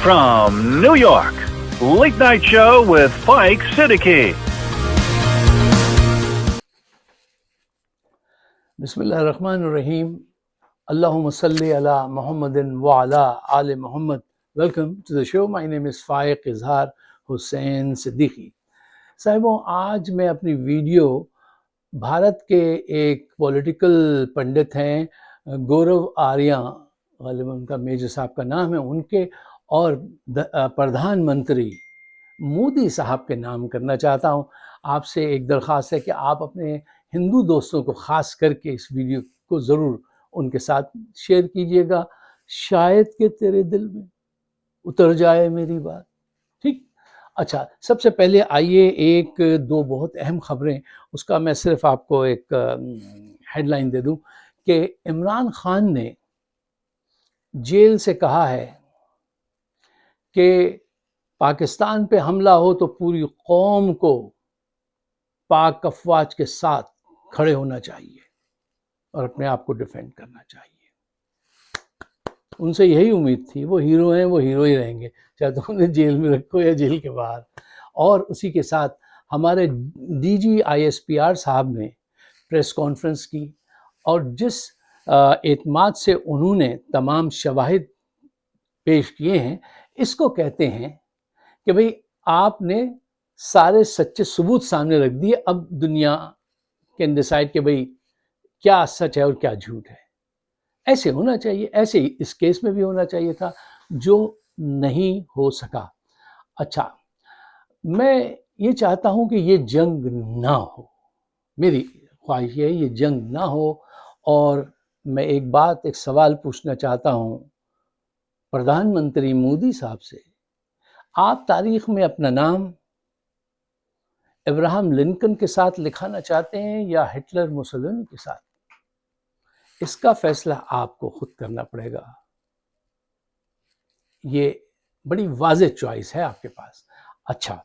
From New York, Late Night Show with Spike Siddiqui. Bismillahirrahmanirrahim. Allahumma salli ala Muhammadin wa ala ali Muhammad. Welcome to the show. My name is Faiq Izhar Hussain Siddiqui. صاحبوں، آج میں اپنی video Bharat کے ایک political Pandit ہیں گورو آریہ، غالباً ان کا major صاحب کا نام ہے، ان کے اور پردھان منتری مودی صاحب کے نام کرنا چاہتا ہوں۔ آپ سے ایک درخواست ہے کہ آپ اپنے ہندو دوستوں کو خاص کر کے اس ویڈیو کو ضرور ان کے ساتھ شیئر کیجئے گا، شاید کہ تیرے دل میں اتر جائے میری بات۔ ٹھیک؟ اچھا، سب سے پہلے آئیے ایک دو بہت اہم خبریں، اس کا میں صرف آپ کو ایک ہیڈ لائن دے دوں کہ عمران خان نے جیل سے کہا ہے کہ پاکستان پہ حملہ ہو تو پوری قوم کو پاک افواج کے ساتھ کھڑے ہونا چاہیے اور اپنے آپ کو ڈیفینڈ کرنا چاہیے۔ ان سے یہی امید تھی، وہ ہیرو ہیں، وہ ہیرو ہی رہیں گے، چاہے تو انہیں جیل میں رکھو یا جیل کے باہر۔ اور اسی کے ساتھ ہمارے D G I S P R صاحب نے پریس کانفرنس کی اور جس اعتماد سے انہوں نے تمام شواہد پیش کیے ہیں، اس کو کہتے ہیں کہ بھئی آپ نے سارے سچے ثبوت سامنے رکھ دیے، اب دنیا کین ڈیسائیڈ کہ بھئی کیا سچ ہے اور کیا جھوٹ ہے۔ ایسے ہونا چاہیے، ایسے ہی اس کیس میں بھی ہونا چاہیے تھا، جو نہیں ہو سکا۔ اچھا، میں یہ چاہتا ہوں کہ یہ جنگ نہ ہو، میری خواہش ہے یہ جنگ نہ ہو، اور میں ایک سوال پوچھنا چاہتا ہوں پردھان منتری مودی صاحب سے۔ آپ تاریخ میں اپنا نام ابراہم لنکن کے ساتھ لکھانا چاہتے ہیں یا ہٹلر مسولینی کے ساتھ؟ اس کا فیصلہ آپ کو خود کرنا پڑے گا۔ یہ بڑی واضح چوائس ہے آپ کے پاس۔ اچھا،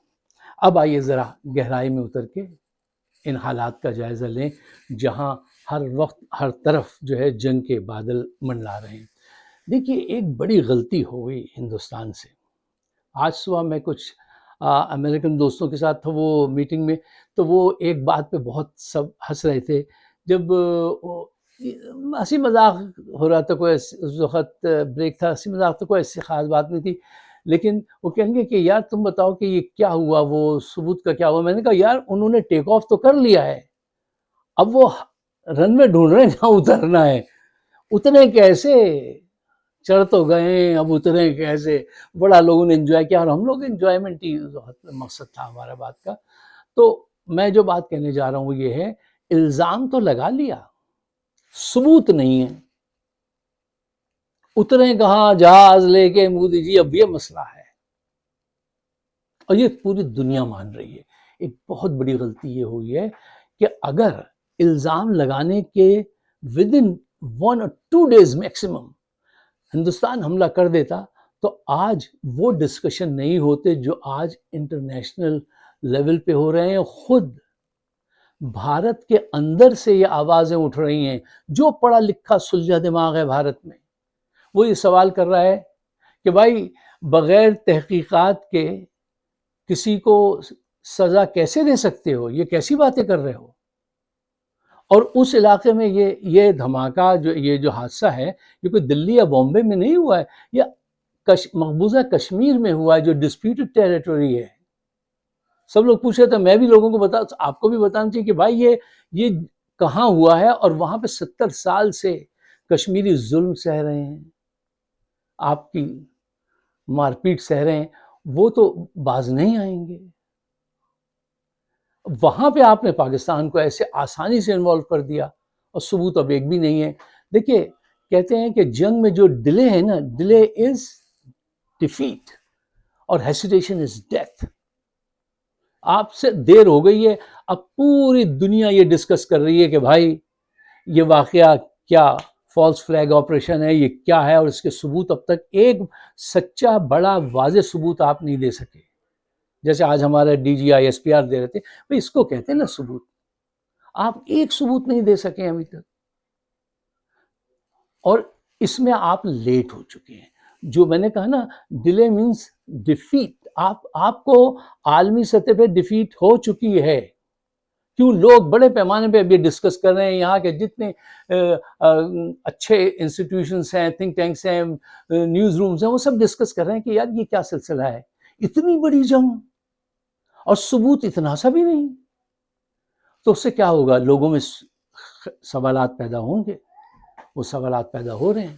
اب آئیے ذرا گہرائی میں اتر کے ان حالات کا جائزہ لیں جہاں ہر وقت ہر طرف جو ہے جنگ کے بادل منڈلا رہے ہیں۔ دیکھیے، ایک بڑی غلطی ہو گئی ہندوستان سے۔ آج صبح میں کچھ امریکن دوستوں کے ساتھ تھا وہ میٹنگ میں، تو وہ ایک بات پہ بہت سب ہنس رہے تھے۔ جب ہنسی مذاق ہو رہا تھا، کوئی اس وقت بریک تھا، ہنسی مذاق تو کوئی ایسی خاص بات نہیں تھی، لیکن وہ کہیں گے کہ یار تم بتاؤ کہ یہ کیا ہوا، وہ ثبوت کا کیا ہوا؟ میں نے کہا یار انہوں نے ٹیک آف تو کر لیا ہے، اب وہ رن میں ڈھونڈ رہے ہیں جہاں اترنا ہے۔ اتنے کیسے؟ چڑھ تو گئے، اب اترے کیسے؟ بڑا لوگوں نے انجوائے کیا، اور ہم لوگ انجوائمنٹ ہی مقصد تھا ہمارا بات کا۔ تو میں جو بات کہنے جا رہا ہوں وہ یہ ہے، الزام تو لگا لیا، ثبوت نہیں ہے۔ اترے کہاں جہاز لے کے مودی جی؟ اب یہ مسئلہ ہے، اور یہ پوری دنیا مان رہی ہے۔ ایک بہت بڑی غلطی یہ ہوئی ہے کہ اگر الزام لگانے کے ودن 1 or 2 days میکسیمم ہندوستان حملہ کر دیتا تو آج وہ ڈسکشن نہیں ہوتے جو آج انٹرنیشنل لیول پہ ہو رہے ہیں۔ خود بھارت کے اندر سے یہ آوازیں اٹھ رہی ہیں، جو پڑھا لکھا سلجھا دماغ ہے بھارت میں، وہ یہ سوال کر رہا ہے کہ بھائی بغیر تحقیقات کے کسی کو سزا کیسے دے سکتے ہو؟ یہ کیسی باتیں کر رہے ہو؟ اور اس علاقے میں یہ دھماکہ، یہ جو حادثہ ہے، یہ کوئی دلی یا بامبے میں نہیں ہوا ہے، یہ مقبوضہ کشمیر میں ہوا ہے، جو ڈسپیوٹڈ ٹیریٹوری ہے۔ سب لوگ پوچھ رہے تھے، میں بھی لوگوں کو آپ کو بھی بتانا چاہیے کہ بھائی یہ کہاں ہوا ہے، اور وہاں پہ 70 سال سے کشمیری ظلم سہ رہے ہیں، آپ کی مار پیٹ سہ رہے ہیں، وہ تو باز نہیں آئیں گے۔ وہاں پہ آپ نے پاکستان کو ایسے آسانی سے انوالو کر دیا، اور ثبوت اب ایک بھی نہیں ہے۔ دیکھیے، کہتے ہیں کہ جنگ میں جو ڈیلے ہے نا، ڈیلے از ڈیفیٹ اور ہیسیٹیشن از ڈیتھ۔ آپ سے دیر ہو گئی ہے، اب پوری دنیا یہ ڈسکس کر رہی ہے کہ بھائی یہ واقعہ کیا فالس فلیگ آپریشن ہے، یہ کیا ہے، اور اس کے ثبوت اب تک ایک سچا بڑا واضح ثبوت آپ نہیں دے سکے۔ جیسے آج ہمارے D G I S P R دے رہے تھے، بھئی اس کو کہتے ہیں نا ثبوت۔ آپ ایک ثبوت نہیں دے سکے ابھی تک، اور اس میں آپ لیٹ ہو چکے ہیں۔ جو میں نے کہا نا ڈیلے مینس ڈیفیٹ، آپ کو عالمی سطح پہ ڈیفیٹ ہو چکی ہے. کیوں لوگ بڑے پیمانے پہ ابھی ڈسکس کر رہے ہیں، یہاں کے جتنے اچھے انسٹیٹیوشنس ہیں، تھنک ٹینکس ہیں، نیوز رومز ہیں، وہ سب ڈسکس کر رہے ہیں کہ یار یہ کیا سلسلہ ہے، اتنی بڑی جنگ اور ثبوت اتنا سا بھی نہیں. تو اس سے کیا ہوگا؟ لوگوں میں سوالات پیدا ہوں گے. وہ سوالات پیدا ہو رہے ہیں.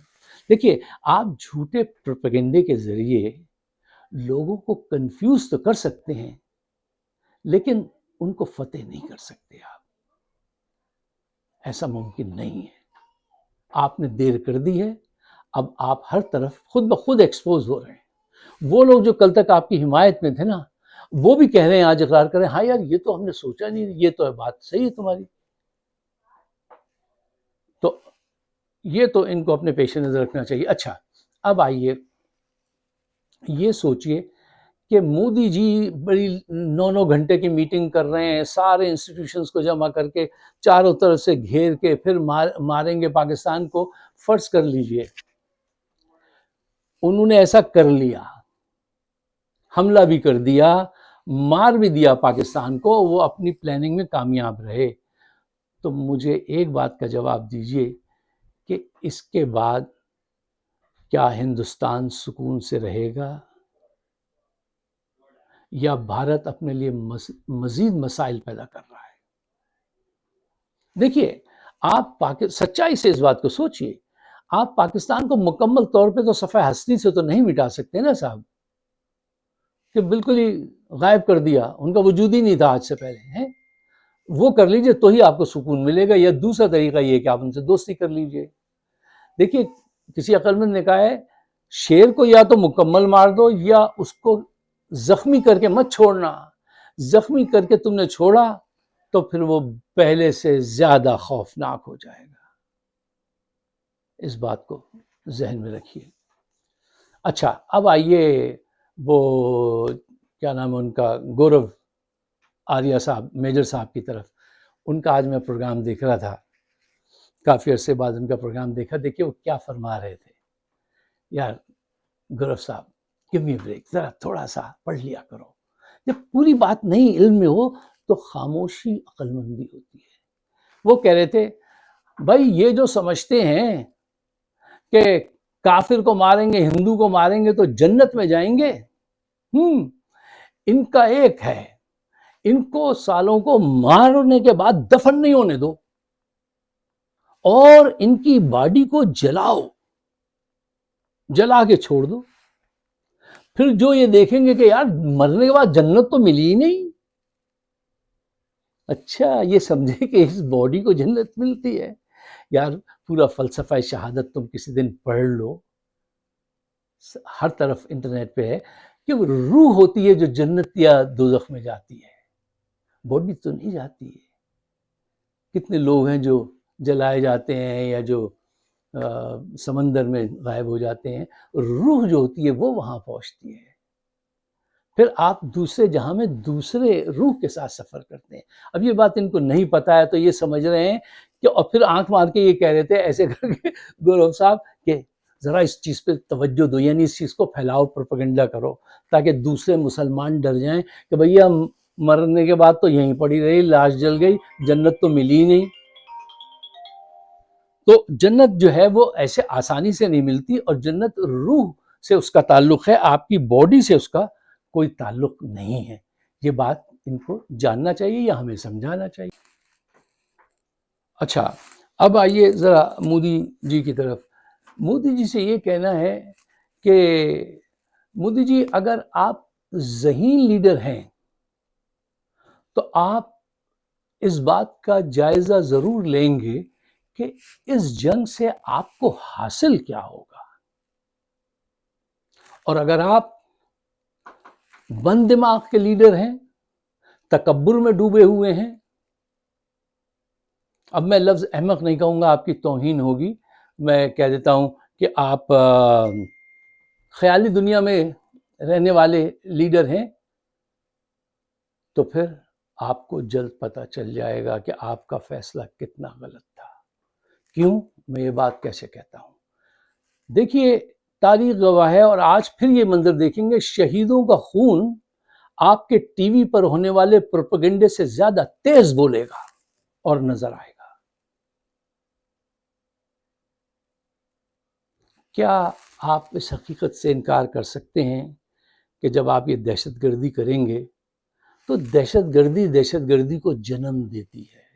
دیکھیے آپ جھوٹے پروپیگنڈے کے ذریعے لوگوں کو کنفیوز تو کر سکتے ہیں لیکن ان کو فتح نہیں کر سکتے. آپ ایسا ممکن نہیں ہے. آپ نے دیر کر دی ہے. اب آپ ہر طرف خود بخود ایکسپوز ہو رہے ہیں. وہ لوگ جو کل تک آپ کی حمایت میں تھے نا، وہ بھی کہہ رہے ہیں، آج اقرار کریں، ہاں یار یہ تو ہم نے سوچا نہیں، یہ تو ہے بات صحیح ہے تمہاری. تو یہ تو ان کو اپنے پیش نظر رکھنا چاہیے. اچھا اب آئیے یہ سوچئے کہ مودی جی بڑی 9 گھنٹے کی میٹنگ کر رہے ہیں، سارے انسٹیٹیوشنز کو جمع کر کے چاروں طرف سے گھیر کے پھر ماریں گے پاکستان کو. فرض کر لیجئے انہوں نے ایسا کر لیا، حملہ بھی کر دیا، مار بھی دیا پاکستان کو، وہ اپنی پلاننگ میں کامیاب رہے. تو مجھے ایک بات کا جواب دیجئے کہ اس کے بعد کیا ہندوستان سکون سے رہے گا یا بھارت اپنے لیے مزید مسائل پیدا کر رہا ہے؟ دیکھیے آپ سچائی سے اس بات کو سوچئے. آپ پاکستان کو مکمل طور پہ تو صفحہ ہستی سے تو نہیں مٹا سکتے نا صاحب، کہ بالکل ہی غائب کر دیا، ان کا وجود ہی نہیں تھا آج سے پہلے ہیں. وہ کر لیجئے تو ہی آپ کو سکون ملے گا، یا دوسرا طریقہ یہ کہ آپ ان سے دوستی کر لیجئے. دیکھیے کسی عقل مند نے کہا ہے شیر کو یا تو مکمل مار دو یا اس کو زخمی کر کے مت چھوڑنا. زخمی کر کے تم نے چھوڑا تو پھر وہ پہلے سے زیادہ خوفناک ہو جائے گا. اس بات کو ذہن میں رکھیے. اچھا اب آئیے وہ کیا نام ہے ان کا، گورو آریہ صاحب، میجر صاحب کی طرف. ان کا آج میں پروگرام دیکھ رہا تھا، کافی عرصے بعد ان کا پروگرام دیکھا. دیکھیے وہ کیا فرما رہے تھے. یار گورو صاحب give me a break، ذرا تھوڑا سا پڑھ لیا کرو. جب پوری بات نہیں علم میں ہو تو خاموشی عقل مندی ہوتی ہے. وہ کہہ رہے تھے بھائی یہ جو سمجھتے ہیں کہ کافر کو ماریں گے، ہندو کو ماریں گے تو جنت میں جائیں گے، ان کا ایک ہے، ان کو سالوں کو مارنے کے بعد دفن نہیں ہونے دو اور ان کی باڈی کو جلاؤ، جلا کے چھوڑ دو. پھر جو یہ دیکھیں گے کہ یار مرنے کے بعد جنت تو ملی ہی نہیں. اچھا یہ سمجھے کہ اس باڈی کو جنت ملتی ہے. یار پورا فلسفہ شہادت تم کسی دن پڑھ لو، ہر طرف انٹرنیٹ پہ ہے کہ وہ روح ہوتی ہے جو جنت یا دوزخ میں جاتی ہے، باڈی تو نہیں جاتی ہے. کتنے لوگ ہیں جو جلائے جاتے ہیں یا جو سمندر میں غائب ہو جاتے ہیں، روح جو ہوتی ہے وہ وہاں پہنچتی ہے. پھر آپ دوسرے جہاں میں دوسرے روح کے ساتھ سفر کرتے ہیں. اب یہ بات ان کو نہیں پتا ہے تو یہ سمجھ رہے ہیں کہ، اور پھر آنکھ مار کے یہ کہہ رہے تھے ایسے کر کے گورو صاحب کہ ذرا اس چیز پہ توجہ دو، یعنی اس چیز کو پھیلاؤ، پروپیگنڈا کرو تاکہ دوسرے مسلمان ڈر جائیں کہ بھیا مرنے کے بعد تو یہیں پڑی رہی، لاش جل گئی، جنت تو ملی نہیں. تو جنت جو ہے وہ ایسے آسانی سے نہیں ملتی، اور جنت روح سے اس کا تعلق ہے، آپ کی باڈی سے اس کا کوئی تعلق نہیں ہے. یہ بات ان کو جاننا چاہیے یا ہمیں سمجھانا چاہیے. اچھا اب آئیے ذرا مودی جی کی طرف. مودی جی سے یہ کہنا ہے کہ مودی جی اگر آپ ذہین لیڈر ہیں تو آپ اس بات کا جائزہ ضرور لیں گے کہ اس جنگ سے آپ کو حاصل کیا ہوگا. اور اگر آپ بند دماغ کے لیڈر ہیں، تکبر میں ڈوبے ہوئے ہیں، اب میں لفظ احمق نہیں کہوں گا، آپ کی توہین ہوگی، میں کہہ دیتا ہوں کہ آپ خیالی دنیا میں رہنے والے لیڈر ہیں، تو پھر آپ کو جلد پتہ چل جائے گا کہ آپ کا فیصلہ کتنا غلط تھا. کیوں میں یہ بات کیسے کہتا ہوں؟ دیکھیے تاریخ گواہ ہے، اور آج پھر یہ منظر دیکھیں گے، شہیدوں کا خون آپ کے ٹی وی پر ہونے والے پروپیگنڈے سے زیادہ تیز بولے گا اور نظر آئے گا۔ کیا آپ اس حقیقت سے انکار کر سکتے ہیں کہ جب آپ یہ دہشت گردی کریں گے تو دہشت گردی کو جنم دیتی ہے،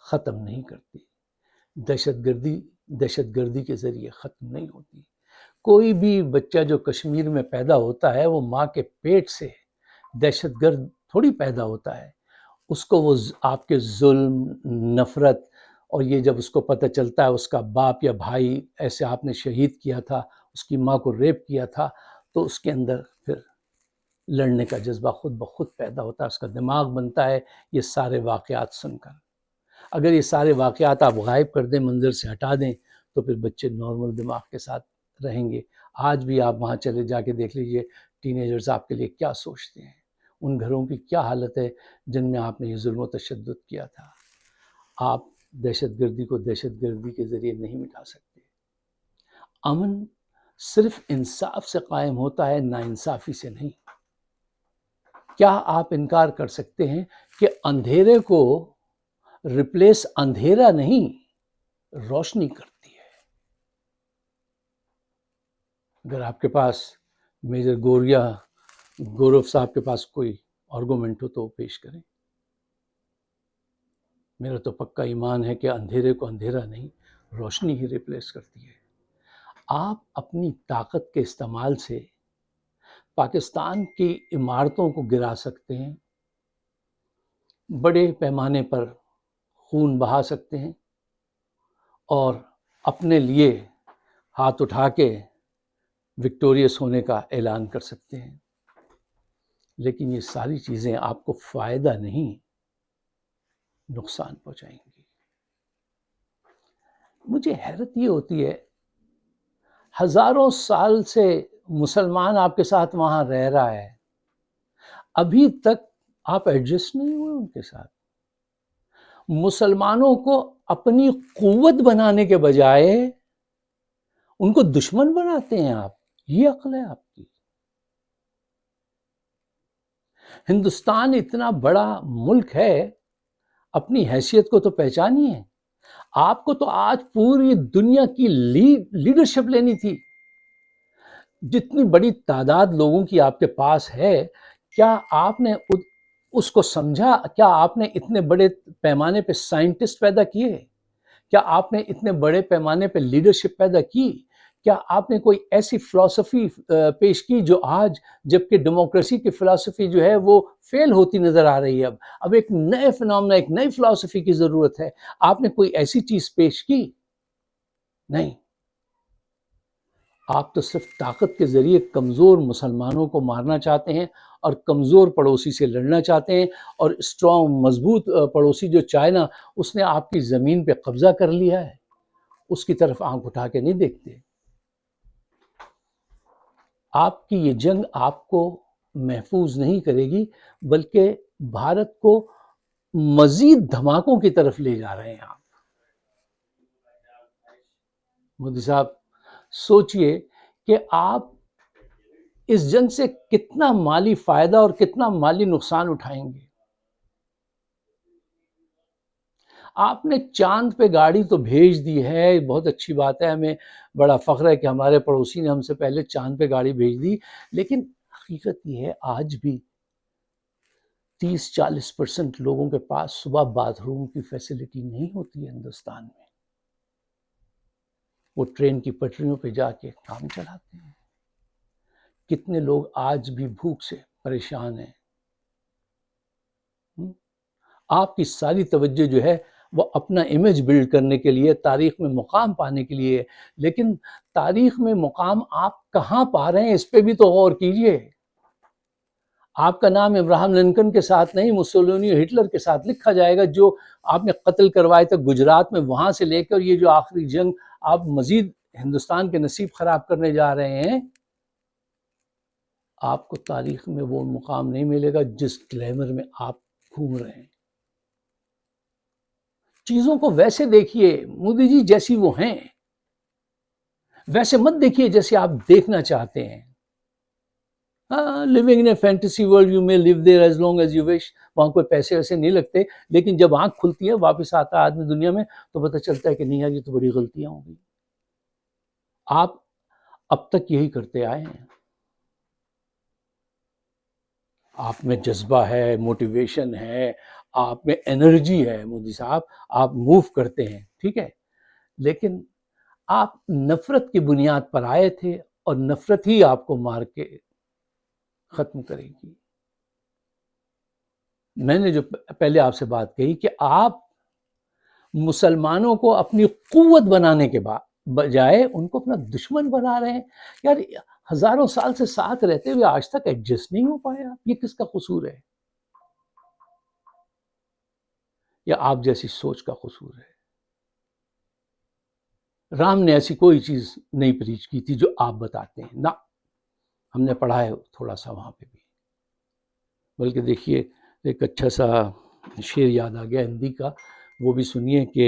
ختم نہیں کرتی۔ دہشت گردی کے ذریعے ختم نہیں ہوتی۔ کوئی بھی بچہ جو کشمیر میں پیدا ہوتا ہے وہ ماں کے پیٹ سے دہشت گرد تھوڑی پیدا ہوتا ہے، اس کو وہ آپ کے ظلم، نفرت، اور یہ جب اس کو پتہ چلتا ہے اس کا باپ یا بھائی ایسے آپ نے شہید کیا تھا، اس کی ماں کو ریپ کیا تھا، تو اس کے اندر پھر لڑنے کا جذبہ خود بخود پیدا ہوتا ہے، اس کا دماغ بنتا ہے یہ سارے واقعات سن کر۔ اگر یہ سارے واقعات آپ غائب کر دیں، منظر سے ہٹا دیں، تو پھر بچے نارمل دماغ کے ساتھ رہیں گے۔ آج بھی آپ وہاں چلے جا کے دیکھ لیجئے، ٹین ایجرز آپ کے لیے کیا سوچتے ہیں، ان گھروں کی کیا حالت ہے جن میں آپ نے یہ ظلم و تشدد کیا تھا۔ آپ دہشت گردی کو دہشت گردی کے ذریعے نہیں مٹا سکتے۔ امن صرف انصاف سے قائم ہوتا ہے، ناانصافی سے نہیں۔ کیا آپ انکار کر سکتے ہیں کہ اندھیرے کو ریپلیس اندھیرا نہیں، روشنی کرتی ہے؟ اگر آپ کے پاس میجر گورو صاحب کے پاس کوئی آرگومنٹ ہو تو پیش کریں۔ میرا تو پکا ایمان ہے کہ اندھیرے کو اندھیرا نہیں، روشنی ہی ریپلیس کرتی ہے۔ آپ اپنی طاقت کے استعمال سے پاکستان کی عمارتوں کو گرا سکتے ہیں، بڑے پیمانے پر خون بہا سکتے ہیں، اور اپنے لیے ہاتھ اٹھا کے وکٹوریس ہونے کا اعلان کر سکتے ہیں، لیکن یہ ساری چیزیں آپ کو فائدہ نہیں، نقصان پہنچائیں گی۔ مجھے حیرت یہ ہوتی ہے، ہزاروں سال سے مسلمان آپ کے ساتھ وہاں رہ رہا ہے، ابھی تک آپ ایڈجسٹ نہیں ہوئے ان کے ساتھ۔ مسلمانوں کو اپنی قوت بنانے کے بجائے ان کو دشمن بناتے ہیں آپ، یہ عقل ہے آپ کی؟ ہندوستان اتنا بڑا ملک ہے، اپنی حیثیت کو تو پہچانیے۔ آپ کو تو آج پوری دنیا کی لیڈرشپ لینی تھی۔ جتنی بڑی تعداد لوگوں کی آپ کے پاس ہے، کیا آپ نے اس کو سمجھا؟ کیا آپ نے اتنے بڑے پیمانے پہ سائنٹسٹ پیدا کیے؟ کیا آپ نے اتنے بڑے پیمانے پہ لیڈرشپ پیدا کی؟ کیا آپ نے کوئی ایسی فلسفی پیش کی جو آج، جبکہ ڈیموکریسی کی فلسفی جو ہے وہ فیل ہوتی نظر آ رہی ہے؟ اب ایک نئے فنامنا، ایک نئی فلسفی کی ضرورت ہے۔ آپ نے کوئی ایسی چیز پیش کی؟ نہیں۔ آپ تو صرف طاقت کے ذریعے کمزور مسلمانوں کو مارنا چاہتے ہیں، اور کمزور پڑوسی سے لڑنا چاہتے ہیں، اور اسٹرانگ مضبوط پڑوسی جو چائنا، اس نے آپ کی زمین پہ قبضہ کر لیا ہے، اس کی طرف آنکھ اٹھا کے نہیں دیکھتے۔ آپ کی یہ جنگ آپ کو محفوظ نہیں کرے گی، بلکہ بھارت کو مزید دھماکوں کی طرف لے جا رہے ہیں آپ۔ مودی صاحب سوچئے کہ آپ اس جنگ سے کتنا مالی فائدہ اور کتنا مالی نقصان اٹھائیں گے۔ آپ نے چاند پہ گاڑی تو بھیج دی ہے، بہت اچھی بات ہے، ہمیں بڑا فخر ہے کہ ہمارے پڑوسی نے ہم سے پہلے چاند پہ گاڑی بھیج دی، لیکن حقیقت یہ ہے آج بھی 30-40% لوگوں کے پاس صبح باتھ روم کی فیسلٹی نہیں ہوتی ہے ہندوستان میں۔ وہ ٹرین کی پٹریوں پہ جا کے کام چلاتے ہیں۔ کتنے لوگ آج بھی بھوک سے پریشان ہیں۔ آپ کی ساری توجہ جو ہے وہ اپنا امیج بلڈ کرنے کے لیے، تاریخ میں مقام پانے کے لیے، لیکن تاریخ میں مقام آپ کہاں پا رہے ہیں اس پہ بھی تو غور کیجئے۔ آپ کا نام ابراہم لنکن کے ساتھ نہیں، مسولینی اور ہٹلر کے ساتھ لکھا جائے گا، جو آپ نے قتل کروائے تھے گجرات میں، وہاں سے لے کر یہ جو آخری جنگ آپ مزید ہندوستان کے نصیب خراب کرنے جا رہے ہیں۔ آپ کو تاریخ میں وہ مقام نہیں ملے گا جس گلیمر میں آپ گھوم رہے ہیں۔ چیزوں کو ویسے دیکھیے مودی جی جیسی وہ ہیں، ویسے مت دیکھیے جیسے آپ دیکھنا چاہتے ہیں. living in a fantasy world, you may live there as long as you wish. وہاں کوئی پیسے ویسے نہیں لگتے، لیکن جب آنکھ کھلتی ہے واپس آتا ہے آدمی دنیا میں تو پتہ چلتا ہے کہ نہیں یار یہ تو بڑی غلطیاں ہوں گی. آپ اب تک یہی کرتے آئے ہیں. آپ میں جذبہ ہے، موٹیویشن ہے، آپ میں انرجی ہے مودی صاحب، آپ موو کرتے ہیں، ٹھیک ہے، لیکن آپ نفرت کی بنیاد پر آئے تھے اور نفرت ہی آپ کو مار کے ختم کرے گی. میں نے جو پہلے آپ سے بات کہی کہ آپ مسلمانوں کو اپنی قوت بنانے کے بجائے ان کو اپنا دشمن بنا رہے ہیں. یار ہزاروں سال سے ساتھ رہتے ہوئے آج تک ایڈجسٹ نہیں ہو پائے آپ، یہ کس کا قصور ہے؟ یا آپ جیسی سوچ کا قصور ہے؟ رام نے ایسی کوئی چیز نہیں پریچ کی تھی جو آپ بتاتے ہیں، نہ ہم نے پڑھا ہے تھوڑا سا وہاں پہ بھی. بلکہ دیکھیے ایک اچھا سا شعر یاد آ گیا ہندی کا، وہ بھی سنیے کہ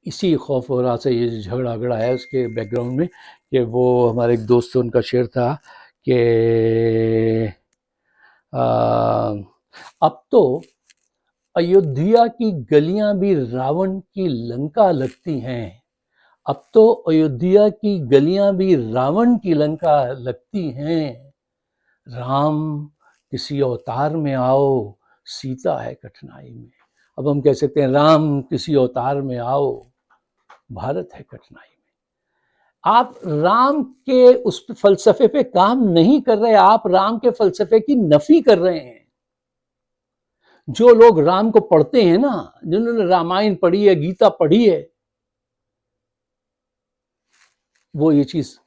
اسی خوف و ہراس سے یہ جھگڑا گڑا ہے اس کے بیک گراؤنڈ میں، کہ وہ ہمارے ایک دوست ان کا شعر تھا کہ اب تو ایودھیا کی گلیاں بھی راون کی لنکا لگتی ہیں. اب تو ایودھیا کی گلیاں بھی راون کی لنکا لگتی ہیں. رام کسی اوتار میں آؤ، سیتا ہے کٹھنائی میں. اب ہم کہہ سکتے ہیں رام کسی اوتار میں آؤ، بھارت ہے کٹھنائی میں. آپ رام کے اس فلسفے پہ کام نہیں کر رہے، آپ رام کے فلسفے کی نفی کر رہے ہیں. جو لوگ رام کو پڑھتے ہیں نا، جنہوں نے رامائن پڑھی ہے، گیتا پڑھی ہے، وہ یہ چیز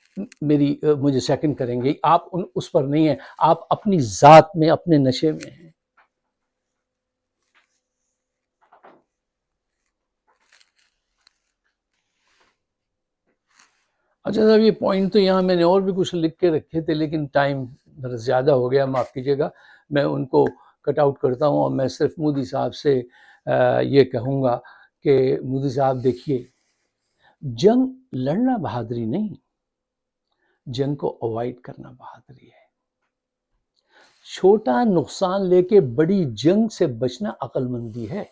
مجھے سیکنڈ کریں گے. آپ اس پر نہیں ہیں، آپ اپنی ذات میں اپنے نشے میں ہیں. اچھا صاحب، یہ پوائنٹ تو یہاں میں نے اور بھی کچھ لکھ کے رکھے تھے، لیکن ٹائم زیادہ ہو گیا، معاف کیجیے گا. میں ان کو کٹ آؤٹ کرتا ہوں، اور میں صرف مودی صاحب سے یہ کہوں گا کہ مودی صاحب دیکھیے، جنگ لڑنا بہادری نہیں، جنگ کو اوائڈ کرنا بہادری ہے. چھوٹا نقصان لے کے بڑی جنگ سے بچنا عقل مندی ہے.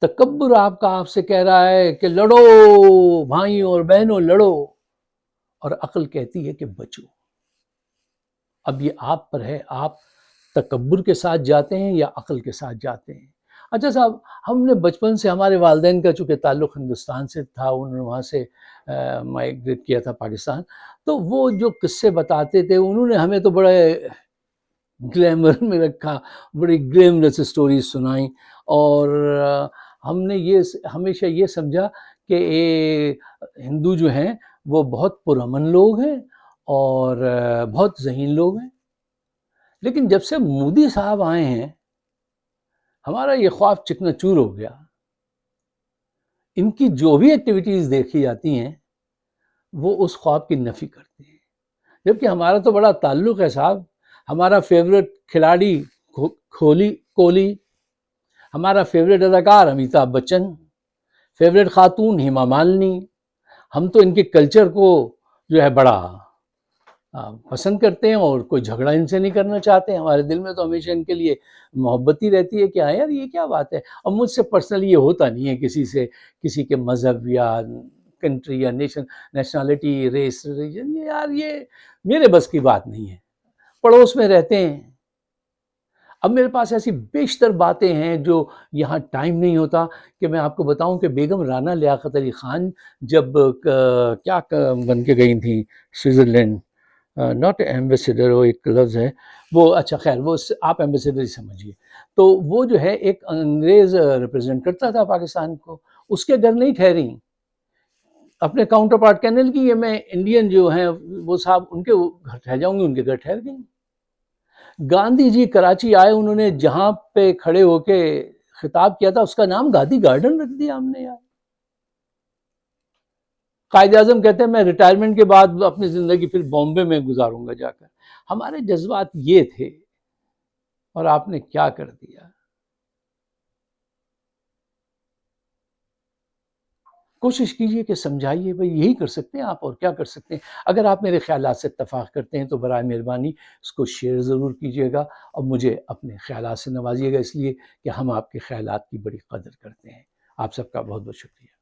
تکبر آپ کا آپ سے کہہ رہا ہے کہ لڑو بھائیوں اور بہنوں لڑو، اور عقل کہتی ہے کہ بچو. اب یہ آپ پر ہے، آپ تکبر کے ساتھ جاتے ہیں یا عقل کے ساتھ جاتے ہیں. اچھا صاحب، ہم نے بچپن سے، ہمارے والدین کا چونکہ تعلق ہندوستان سے تھا، انہوں نے وہاں سے مائگریٹ کیا تھا پاکستان، تو وہ جو قصے بتاتے تھے انہوں نے ہمیں تو بڑے گلیمر میں رکھا، بڑی گلیمرس سٹوریز سنائیں، اور ہم نے یہ ہمیشہ یہ سمجھا کہ ہندو جو ہیں وہ بہت پرامن لوگ ہیں اور بہت ذہین لوگ ہیں. لیکن جب سے مودی صاحب آئے ہیں ہمارا یہ خواب چکنا چور ہو گیا. ان کی جو بھی ایکٹیویٹیز دیکھی جاتی ہیں وہ اس خواب کی نفی کرتی ہیں، جبکہ ہمارا تو بڑا تعلق ہے صاحب. ہمارا فیوریٹ کھلاڑی کوہلی، ہمارا فیوریٹ اداکار امیتابھ بچن، فیوریٹ خاتون ہیما مالنی. ہم تو ان کے کلچر کو جو ہے بڑا پسند کرتے ہیں اور کوئی جھگڑا ان سے نہیں کرنا چاہتے. ہمارے دل میں تو ہمیشہ ان کے لیے محبت ہی رہتی ہے کہ ہاں یار یہ کیا بات ہے. اور مجھ سے پرسنلی یہ ہوتا نہیں ہے کسی سے، کسی کے مذہب یا کنٹری یا نیشنالٹی، ریس، ریلیجن، یار یہ میرے بس کی بات نہیں ہے. پڑوس میں رہتے ہیں. اب میرے پاس ایسی بیشتر باتیں ہیں جو یہاں ٹائم نہیں ہوتا کہ میں آپ کو بتاؤں کہ بیگم رانا لیاقت علی خان جب کیا بن کے گئی تھیں سوئٹزرلینڈ، ناٹ ایمبیسیڈر، وہ ایک لفظ ہے وہ، اچھا خیر وہ آپ ایمبیسیڈر ہی سمجھیے. تو وہ جو ہے ایک انگریز ریپرزینٹ کرتا تھا پاکستان کو، اس کے گھر نہیں ٹھہری. اپنے کاؤنٹر پارٹ کہنے لگی یہ میں انڈین جو ہیں وہ صاحب ان کے گھر ٹھہر جاؤں گی، ان کے گھر ٹھہر گئیں. گاندھی جی کراچی آئے، انہوں نے جہاں پہ کھڑے ہو کے خطاب کیا تھا اس کا نام گاندھی گارڈن رکھ دیا ہم نے. یار قائد اعظم کہتے ہیں میں ریٹائرمنٹ کے بعد اپنی زندگی پھر بامبے میں گزاروں گا جا کر. ہمارے جذبات یہ تھے اور آپ نے کیا کر دیا. کوشش کیجئے کہ سمجھائیے، بھئی یہی کر سکتے ہیں آپ، اور کیا کر سکتے ہیں۔ اگر آپ میرے خیالات سے اتفاق کرتے ہیں تو برائے مہربانی اس کو شیئر ضرور کیجئے گا، اور مجھے اپنے خیالات سے نوازیے گا، اس لیے کہ ہم آپ کے خیالات کی بڑی قدر کرتے ہیں۔ آپ سب کا بہت بہت شکریہ۔